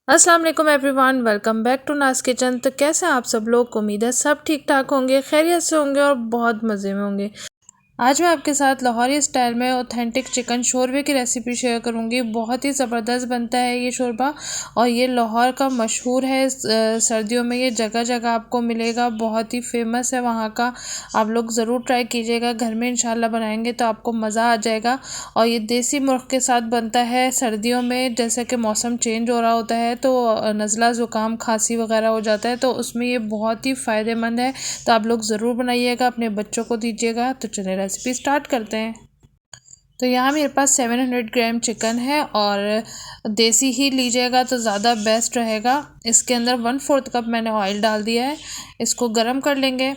अस्सलाम वालेकुम everyone, welcome back to नाज किचन। तो कैसे हैं आप सब लोग? उम्मीद है सब ठीक ठाक होंगे, खैरियत से होंगे और बहुत मज़े में होंगे। आज मैं आपके साथ लाहौरी स्टाइल में ऑथेंटिक चिकन शोरबे की रेसिपी शेयर करूंगी। बहुत ही ज़बरदस्त बनता है ये शोरबा और ये लाहौर का मशहूर है। सर्दियों में ये जगह जगह आपको मिलेगा, बहुत ही फेमस है वहाँ का। आप लोग ज़रूर ट्राई कीजिएगा, घर में इंशाल्लाह बनाएंगे तो आपको मज़ा आ जाएगा। और ये देसी मुर्ग़ के साथ बनता है सर्दियों में, जैसे कि मौसम चेंज हो रहा होता है तो नज़ला ज़ुकाम खांसी वगैरह हो जाता है, तो उसमें ये बहुत ही फ़ायदेमंद है। तो आप लोग ज़रूर बनाइएगा, अपने बच्चों को दीजिएगा। तो चलिए रेसिपी स्टार्ट करते हैं। तो यहाँ मेरे पास 700 ग्राम चिकन है और देसी ही लीजिएगा तो ज़्यादा बेस्ट रहेगा। इसके अंदर 1/4 कप मैंने ऑयल डाल दिया है। इसको गरम कर लेंगे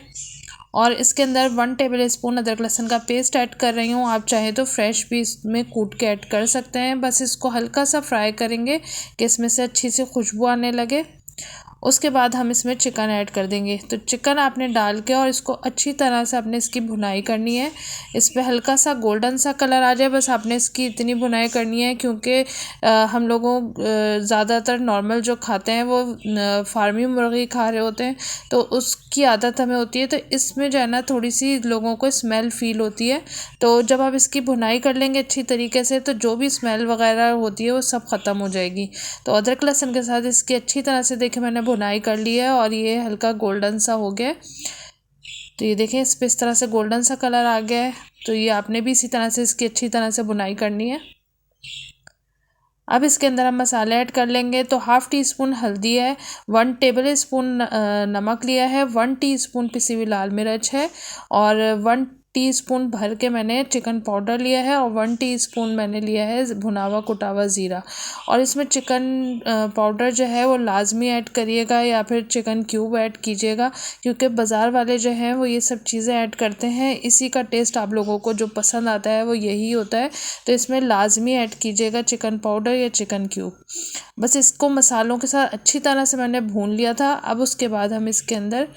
और इसके अंदर 1 टेबल स्पून अदरक लहसुन का पेस्ट ऐड कर रही हूँ। आप चाहे तो फ्रेश भी इसमें कूट के ऐड कर सकते हैं। बस इसको हल्का सा फ्राई करेंगे कि इसमें से अच्छी सी खुशबू आने लगे। उसके बाद हम इसमें चिकन ऐड कर देंगे। तो चिकन आपने डाल के और इसको अच्छी तरह से आपने इसकी भुनाई करनी है। इस पर हल्का सा गोल्डन सा कलर आ जाए, बस आपने इसकी इतनी भुनाई करनी है, क्योंकि हम लोगों ज़्यादातर नॉर्मल जो खाते हैं वो फार्मी मुर्गी खा रहे होते हैं, तो उसकी आदत हमें होती है। तो इसमें जो है ना थोड़ी सी लोगों को स्मेल फील होती है। तो जब आप इसकी भुनाई कर लेंगे अच्छी तरीके से, तो जो भी स्मेल वगैरह होती है वो सब ख़त्म हो जाएगी। तो अदरक लहसुन के साथ इसकी अच्छी तरह से देखिए मैंने भुनाई कर ली है और ये हल्का गोल्डन सा हो गया है। तो ये देखें, इस पर इस तरह से गोल्डन सा कलर आ गया है। तो ये आपने भी इसी तरह से इसकी अच्छी तरह से भुनाई करनी है। अब इसके अंदर हम मसाले ऐड कर लेंगे। तो 1/2 टीस्पून हल्दी है, 1 टेबल स्पून नमक लिया है, 1 टीस्पून पिसी हुई लाल मिर्च है और 1 टीस्पून भर के मैंने चिकन पाउडर लिया है और 1 टीस्पून मैंने लिया है भुना हुआ कुटा हुआ ज़ीरा। और इसमें चिकन पाउडर जो है वो लाजमी ऐड करिएगा या फिर चिकन क्यूब ऐड कीजिएगा, क्योंकि बाज़ार वाले जो हैं वो ये सब चीज़ें ऐड करते हैं। इसी का टेस्ट आप लोगों को जो पसंद आता है वो यही होता है। तो इसमें लाजमी ऐड कीजिएगा चिकन पाउडर या चिकन क्यूब। बस इसको मसालों के साथ अच्छी तरह से मैंने भून लिया था। अब उसके बाद हम इसके अंदर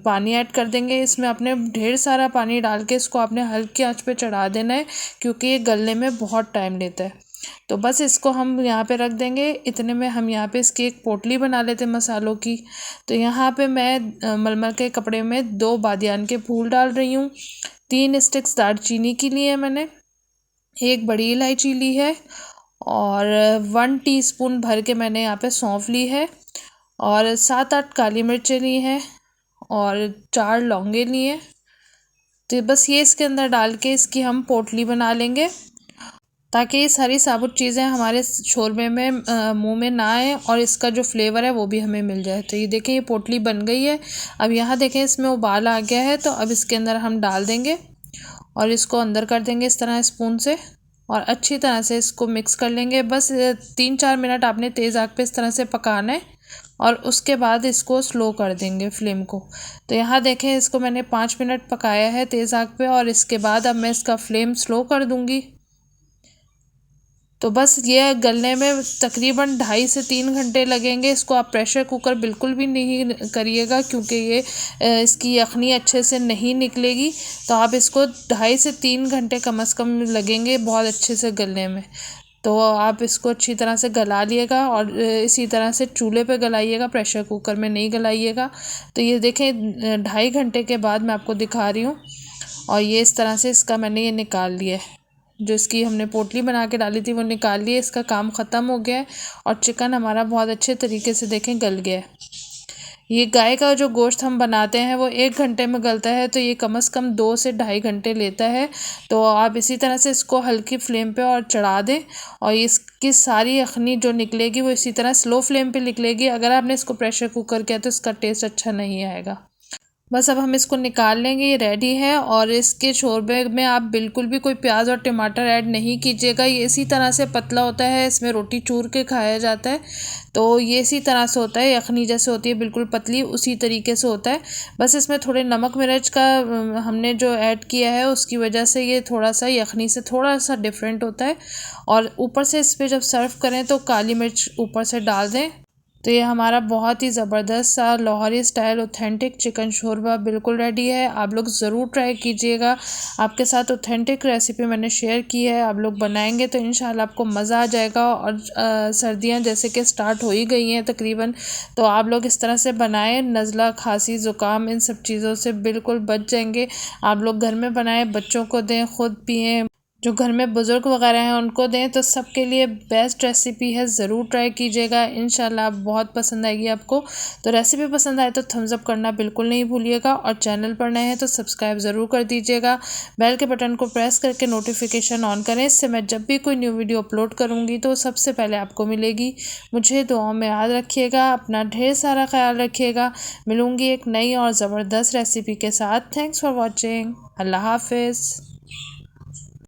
पानी ऐड कर देंगे। इसमें आपने ढेर सारा पानी डाल के इसको आपने हल्की आंच पे चढ़ा देना है, क्योंकि ये गलने में बहुत टाइम लेता है। तो बस इसको हम यहाँ पे रख देंगे। इतने में हम यहाँ पे इसकी एक पोटली बना लेते हैं मसालों की। तो यहाँ पे मैं मलमल के कपड़े में 2 बादियान के फूल डाल रही हूँ, 3 स्टिक्स दालचीनी की ली है मैंने, 1 बड़ी इलायची ली है और 1 टीस्पून भर के मैंने यहाँ पे सौंफ ली है और 7-8 काली मिर्चें ली हैं और 4 लौंगे लिए। तो बस ये इसके अंदर डाल के इसकी हम पोटली बना लेंगे, ताकि ये सारी साबुत चीज़ें हमारे शोरबे में मुंह में ना आए और इसका जो फ्लेवर है वो भी हमें मिल जाए। तो ये देखें, ये पोटली बन गई है। अब यहाँ देखें इसमें उबाल आ गया है, तो अब इसके अंदर हम डाल देंगे और इसको अंदर कर देंगे इस तरह स्पून से और अच्छी तरह से इसको मिक्स कर लेंगे। बस 3-4 मिनट आपने तेज़ आग पे इस तरह से पकाना है और उसके बाद इसको स्लो कर देंगे फ्लेम को। तो यहाँ देखें, इसको मैंने 5 मिनट पकाया है तेज़ आग पे और इसके बाद अब मैं इसका फ्लेम स्लो कर दूँगी। तो बस ये गलने में तकरीबन 2.5 से 3 घंटे लगेंगे। इसको आप प्रेशर कुकर बिल्कुल भी नहीं करिएगा, क्योंकि ये इसकी यखनी अच्छे से नहीं निकलेगी। तो आप इसको 2.5 से 3 घंटे कम से कम लगेंगे बहुत अच्छे से गलने में। तो आप इसको अच्छी तरह से गला लिएगा और इसी तरह से चूल्हे पे गलाइएगा, प्रेशर कुकर में नहीं गलाइएगा। तो ये देखें 2.5 घंटे के बाद मैं आपको दिखा रही हूँ और ये इस तरह से इसका मैंने ये निकाल लिया है। जो इसकी हमने पोटली बना के डाली थी वो निकाल ली है। इसका काम ख़त्म हो गया है और चिकन हमारा बहुत अच्छे तरीके से देखें गल गया है। ये गाय का जो गोश्त हम बनाते हैं वो 1 घंटे में गलता है, तो ये कम से कम 2 से 2.5 घंटे लेता है। तो आप इसी तरह से इसको हल्की फ्लेम पे और चढ़ा दें और इसकी सारी यखनी जो निकलेगी वो इसी तरह स्लो फ्लेम पे निकलेगी। अगर आपने इसको प्रेशर कुकर किया तो इसका टेस्ट अच्छा नहीं आएगा। बस अब हम इसको निकाल लेंगे, ये रेडी है। और इसके शोरबे में आप बिल्कुल भी कोई प्याज और टमाटर ऐड नहीं कीजिएगा। ये इसी तरह से पतला होता है, इसमें रोटी चूर के खाया जाता है। तो ये इसी तरह से होता है, यखनी जैसे होती है बिल्कुल पतली, उसी तरीके से होता है। बस इसमें थोड़े नमक मिर्च का हमने जो ऐड किया है उसकी वजह से ये थोड़ा सा यखनी से थोड़ा सा डिफरेंट होता है। और ऊपर से इस पर जब सर्व करें तो काली मिर्च ऊपर से डाल दें। तो ये हमारा बहुत ही ज़बरदस्त सा लाहौरी स्टाइल ऑथेंटिक चिकन शोरबा बिल्कुल रेडी है। आप लोग ज़रूर ट्राई कीजिएगा। आपके साथ ऑथेंटिक रेसिपी मैंने शेयर की है, आप लोग बनाएंगे तो इंशाल्लाह आपको मज़ा आ जाएगा। और सर्दियाँ जैसे कि स्टार्ट हो ही गई हैं तकरीबन, तो आप लोग इस तरह से बनाएं, नज़ला खांसी ज़ुकाम इन सब चीज़ों से बिल्कुल बच जाएंगे। आप लोग घर में बनाएं, बच्चों को दें, खुद पिएँ, जो घर में बुज़ुर्ग वगैरह हैं उनको दें, तो सबके लिए बेस्ट रेसिपी है। ज़रूर ट्राई कीजिएगा, इंशाल्लाह बहुत पसंद आएगी आपको। तो रेसिपी पसंद आए तो थम्स अप करना बिल्कुल नहीं भूलिएगा, और चैनल पर नए हैं तो सब्सक्राइब ज़रूर कर दीजिएगा। बेल के बटन को प्रेस करके नोटिफिकेशन ऑन करें, इससे मैं जब भी कोई न्यू वीडियो अपलोड करूँगी तो सबसे पहले आपको मिलेगी। मुझे दुआओं में याद रखिएगा, अपना ढेर सारा ख्याल रखिएगा। मिलूँगी एक नई और ज़बरदस्त रेसिपी के साथ। Thanks for watching. अल्लाह हाफिज़।